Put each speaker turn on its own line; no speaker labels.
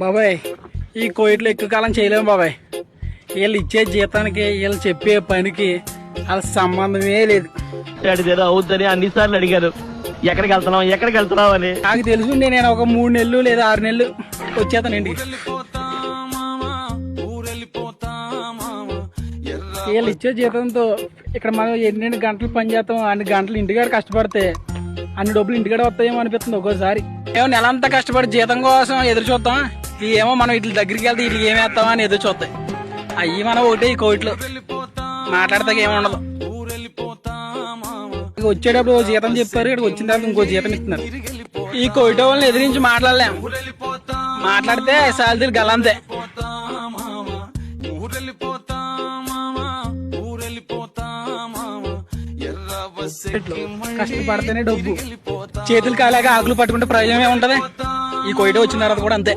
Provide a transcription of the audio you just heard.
బాబాయ్ ఈ కోయిట్లో ఎక్కువ కాలం చేయలేము బాబాయ్. వీళ్ళు ఇచ్చే జీతానికి వీళ్ళు చెప్పే పనికి వాళ్ళ సంబంధమే లేదు.
అడిగారు అవుద్దని అన్నిసార్లు అడిగారు, ఎక్కడికి వెళ్తున్నావు అని.
నాకు తెలుసుండే నేను ఒక 3 నెలలు లేదా 6 నెలలు వచ్చేతానండి. వీళ్ళు ఇచ్చే జీతంతో ఇక్కడ మనం ఎన్ని గంటలు పని చేస్తాం, అన్ని గంటలు ఇంటికాడ కష్టపడితే అన్ని డబ్బులు ఇంటికాడ వస్తాయేమో అనిపిస్తుంది ఒక్కోసారి. ఏమో నెలంతా కష్టపడి జీతం కోసం ఎదురు చూస్తాం, ఏమో మనం వీటి దగ్గరికి వెళ్తే వీటికి ఏమేస్తామా అని ఎదురు చూస్తాయి. అయ్యి మనం ఒకటే ఈ కోయిట్లో మాట్లాడతాక ఏముండదు. వచ్చేటప్పుడు జీతం చెప్పారు, ఇక్కడ వచ్చిన తర్వాత ఇంకో జీతం ఇస్తున్నారు. ఈ కోయిట వాళ్ళని ఎదిరించి మాట్లాడలేము, మాట్లాడితే సాలరీలు గలంతే. కష్టపడితేనే డబ్బు, చేతులు కాలేక ఆకులు పట్టుకుంటే ప్రయోజనం ఏముంటది. ఈ కోయిట వచ్చిన తర్వాత కూడా అంతే.